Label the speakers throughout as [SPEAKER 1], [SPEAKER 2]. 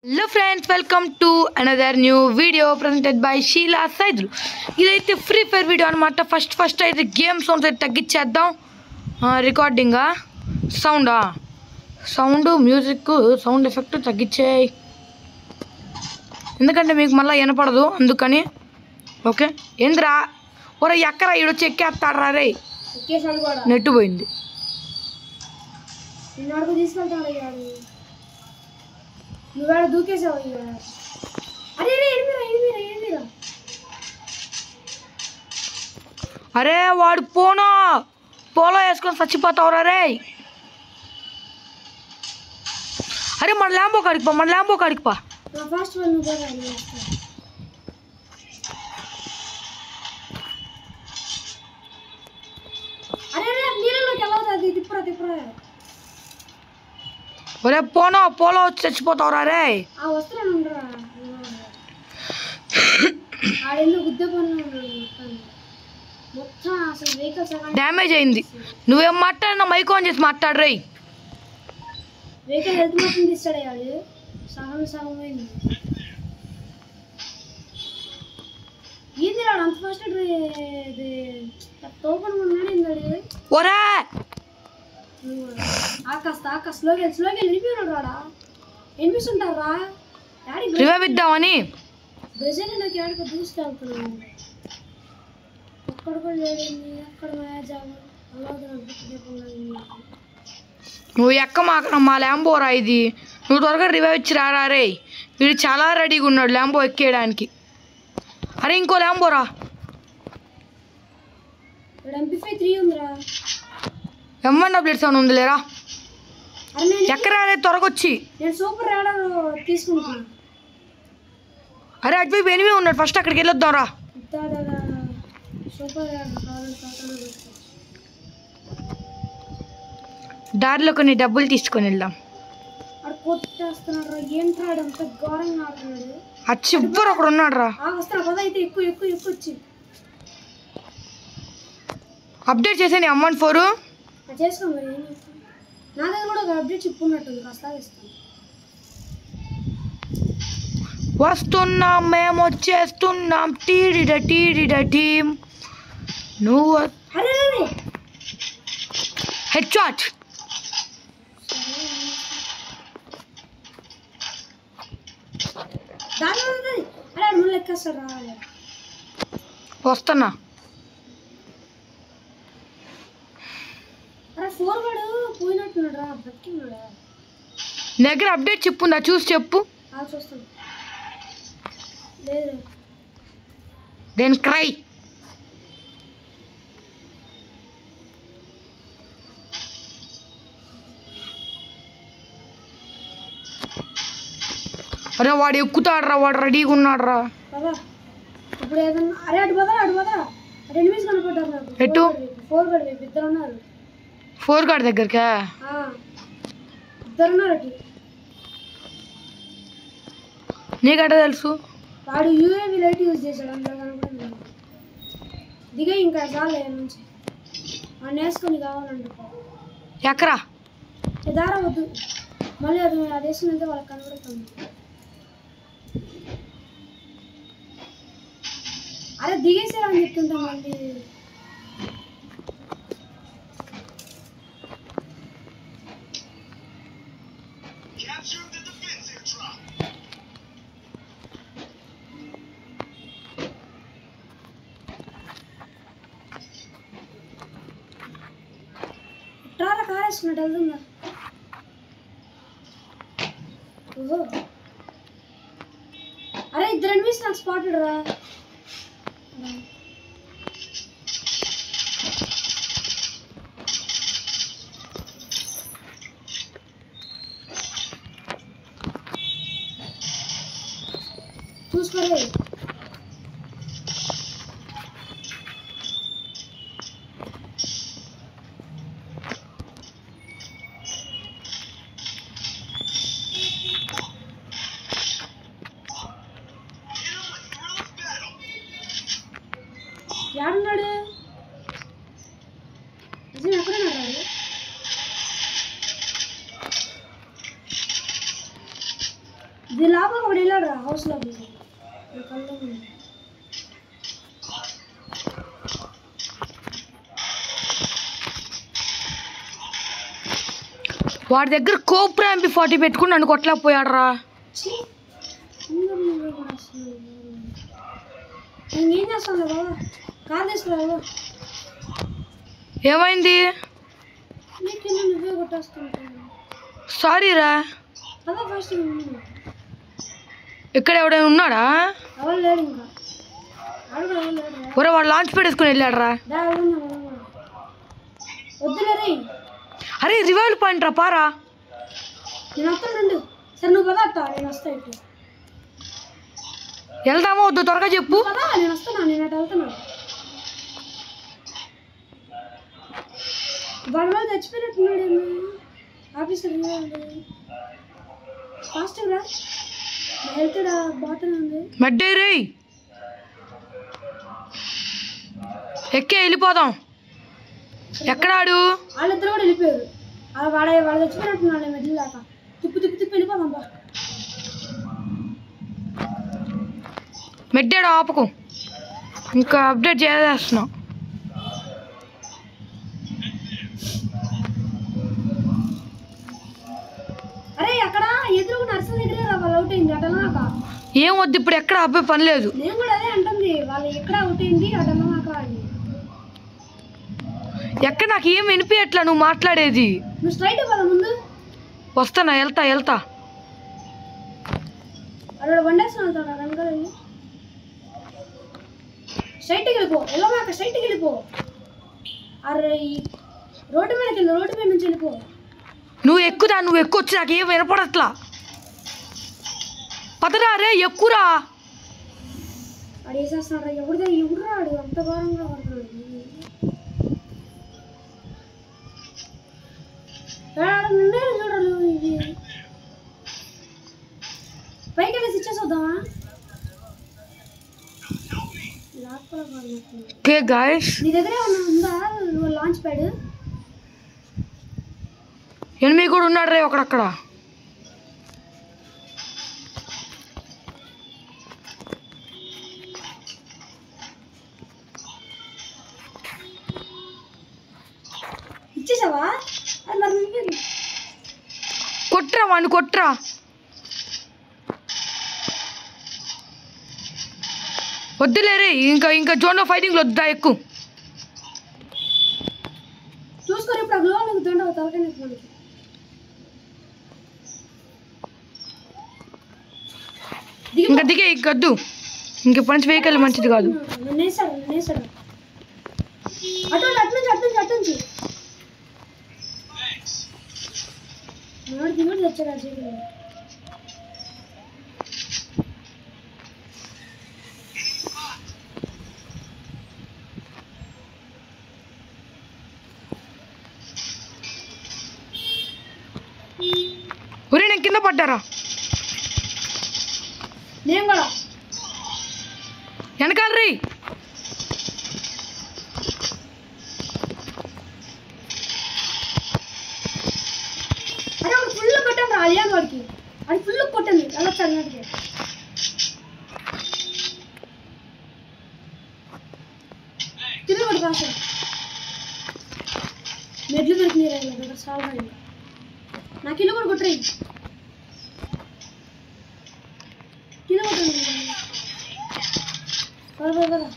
[SPEAKER 1] Hello friends, welcome to another new video presented by Sheila Saidlu. ఇదైతే free fire video అనమాట. First అయితే game sounds అయితే తగ్గించేద్దాం. రికార్డింగా sound music sound effect తగ్గించేయి, ఎందుకంటే మీకు మళ్ళీ వినపడదు అందుకని. ఓకే ఏంద్రా ఒరే ఎక్కరా ఈడొచ్చి ఎక్కేస్తాడరా రే, నెట్టు పోయింది. అరే వాడు పోలో వేసుకొని చచ్చిపోతావురా రే. అరే మన ల్యాంబో కాడికి పా ఒరే పోలో వచ్చి చచ్చిపోతావురా రే. డ్యామేజ్ అయింది. నువ్వేం మాట్లాడినా మైక్ ఆన్ చేసి మాట్లాడు రే. ఒరే రివైవ్ ఇద్దామని నువ్వు ఎక్క మా ల్యాంబోరా ఇది. నువ్వు త్వరగా రివైవ్ ఇచ్చి రారా రే. వీడు చాలా రెడీగా ఉన్నాడు ల్యాంబో ఎక్కేయడానికి. అరే ఇంకో ల్యాంబోరా. M1W7 ఉంది లేరా. ఎక్కరా రే త్వరగొచ్చి. అరే అటువైపు ఎనిమిది ఉన్నాడు, ఫస్ట్ అక్కడికి వెళ్ళొద్దాం రా. దారిలో కొన్ని డబ్బులు తీసుకొని వెళ్దాం. చివరు ఒకడు ఉన్నాడు రా. అప్డేట్ చేసాను M14. వస్తున్నాం మేము వచ్చేస్తున్నాం టీడిడ టీమ్. నువ్వు హెడ్ షాట్. వస్తున్నా. దగ్గర అప్డేట్ చెప్పుందా చూసి చెప్పు. Then cry. అరే వాడు ఎక్కుతాడు రా, వాడు రెడీగా ఉన్నాడు రా. ఎటు ఫోర్ గార్డ్ దగ్గరకా? నీకట తెలుసు?
[SPEAKER 2] వాడు యూఏవి లైట్ యూజ్ చేశాడు అందులో దిగ. ఇంకా చాలే నుంచి వాడిని వేసుకొని కావాలంటే
[SPEAKER 1] ఎక్కరా
[SPEAKER 2] దారా వద్దు, మళ్ళీ అది వేసుకుంటే వాళ్ళకి కనబడుతుంది. అరే దిగేసారా అని చెప్తుంటాం మళ్ళీ. ట్రారా కారేసుకున్నట్టు వెళ్తుందా? ఓహో అరే ఇద్దరు ఎనిమిస్ నాకు స్పాటెడ్ రా. చూసుకోలే యాడున్నాడు. ఎక్కడున్నాడు? ఇది లోపల ఒకటి వెళ్ళాడు రా హౌస్ లోపల
[SPEAKER 1] వాడి దగ్గర కోబ్రా MP40 పెట్టుకుని నన్ను కొట్టలేకపోయాడు రా.
[SPEAKER 2] ఏం చేస్తాను బాబా కార్ తీసుకురావు.
[SPEAKER 1] ఏమైంది?
[SPEAKER 2] నువ్వే కొట్టేస్తుంటాను.
[SPEAKER 1] సారీ రా.
[SPEAKER 2] అదే ఫస్ట్
[SPEAKER 1] ఇక్కడ ఎవడైనా ఉన్నాడా?
[SPEAKER 2] ఎవరు లేడు ఇంకా. అడుగు ఎవరు లేడు.
[SPEAKER 1] ఒరే వాడు లాంచ్ ప్యాడ్ వేసుకుని వెళ్ళాడు రా.
[SPEAKER 2] వద్దులే రే.
[SPEAKER 1] అరే రివైవల్ పాయింట్ రా పారా.
[SPEAKER 2] నేను వస్తాను. సరే నువ్వు పదా అత్తా నేను వస్తా. ఇటు
[SPEAKER 1] వెళ్దామా వద్దు త్వరగా చెప్పు.
[SPEAKER 2] పదా నేను వస్తున్నా. నేను అటు వెళ్తున్నా. వాడి వాళ్ళు చచ్చిపోయినట్టున్నాడు. ఆఫీసర్ ఫాస్ట్ రా. హెల్త్ బాగానే ఉంది.
[SPEAKER 1] మెడ్డే రే ఎక్కే వెళ్ళిపోదాం. ఎక్కడాడు?
[SPEAKER 2] వాళ్ళిద్దరు కూడా వెళ్ళిపోయారు. వాడు చచ్చిపోయినట్టున్నాడు. మెడ్లు దాకా తిప్పి వెళ్ళిపోదాం బా.
[SPEAKER 1] మెడ్డాడు ఆపకు. ఇంకా అప్డేట్ చేసేస్తున్నాం.
[SPEAKER 2] అరే అక్కడ ఎదురు నర్సరీ దగ్గర వాళ్ళు అవుట్ అయింది. అటన్నాక
[SPEAKER 1] ఏం వద్దు ఇప్పుడు ఎక్కడ అబ్బాయి పని లేదు.
[SPEAKER 2] నేను కూడా అదే అంటుంది. వాళ్ళు ఎక్కడ అవుట్ అయింది అటన్నాక అని.
[SPEAKER 1] ఎక్కడ నాకు ఏం వినిపించట్లా నువ్వు మాట్లాడేది.
[SPEAKER 2] నువ్వు స్ట్రైట్ కదా ముందు.
[SPEAKER 1] వస్తానా వెళ్తా.
[SPEAKER 2] అక్కడ వండేసిన వెళ్తాను వెనకాల. స్ట్రైట్కి వెళ్ళిపో. వెళ్ళమాక స్ట్రైట్కి వెళ్ళిపో. అరే రోడ్డు మీదకి వెళ్ళి రోడ్డు మీద నుంచి వెళ్ళిపో.
[SPEAKER 1] నువ్వు ఎక్కువచ్చు నాకు ఏం వినపడట్లా. పదరా రే ఎక్కురా.
[SPEAKER 2] వాడు వేసేస్తున్నాడు. ఎవడురా వాడు అంత ఘోరంగా పడుతున్నాడు. చూడాలి ఇది పైకి వెళ్ళేసి ఇచ్చేసొద్దామా.
[SPEAKER 1] ఓకే గాయ్స్
[SPEAKER 2] నీ దగ్గర ఉందా లాంచ్ ప్యాడ్?
[SPEAKER 1] ఎనిమిది కూడా ఉన్నాడు రే ఒకడక్కడ.
[SPEAKER 2] ఇచ్చేసావా?
[SPEAKER 1] కొట్రా వాడిని కొట్రా. వద్దులేరే ఇంకా జోన్లో ఫైటింగ్లో వద్దా ఎక్కువ.
[SPEAKER 2] చూసుకోరు ఇప్పుడు గ్లో దండ అవుతావు.
[SPEAKER 1] ఇంకా దిగే ఇంకొద్దు. ఇంక పంచి వెహికల్ మంచిది కాదు. ఒరే నేను కింద పడ్డారా.
[SPEAKER 2] నేను కూడా
[SPEAKER 1] వెనకాల రీ.
[SPEAKER 2] అరే వాడు ఫుల్ కొట్టాను రా. అలియాన్ వాడికి అది ఫుల్ కొట్టింది. వెళ్ళొచ్చు అన్నట్టుగా. తిరిగి వాడు కాదు మెడ్లు దొరికినాయి దగ్గర సాల్వ్ అయింది. నాకు ఇల్లు కూడా కొట్టరు. కింద కొట్టండి కదా.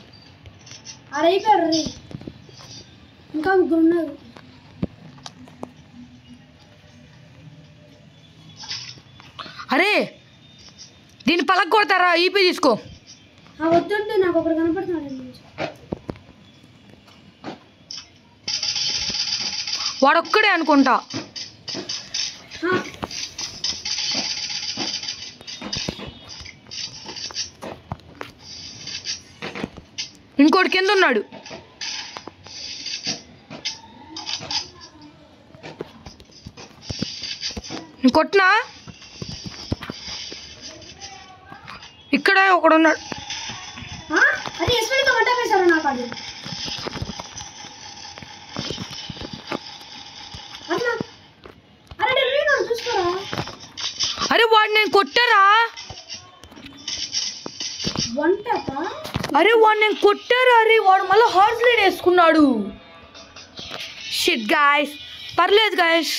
[SPEAKER 2] ఆడ అయిపోయాడు రే. ఇంకా ముగ్గురు ఉన్నారు.
[SPEAKER 1] అరే దీన్ని పలక కొడతారా? ఈపీ తీసుకో.
[SPEAKER 2] వద్దంటే నాకు ఒకటి కనపడుతున్నాడు.
[SPEAKER 1] వాడొక్కడే అనుకుంటా. ఇంకోటి కింద ఉన్నాడు. కొట్టినా ఇక్కడ ఒకడున్నాడు.
[SPEAKER 2] అది ఎస్పీతో వంట వేశారు నాకు. అది
[SPEAKER 1] అరే వాడు నేను కొట్టారా?
[SPEAKER 2] వంటపా
[SPEAKER 1] అరే వాడు నేను కొట్టారు అరే వాడు మళ్ళీ హార్స్ లీడ్ వేసుకున్నాడు షిట్ గాయస్ పర్లేదు గాయస్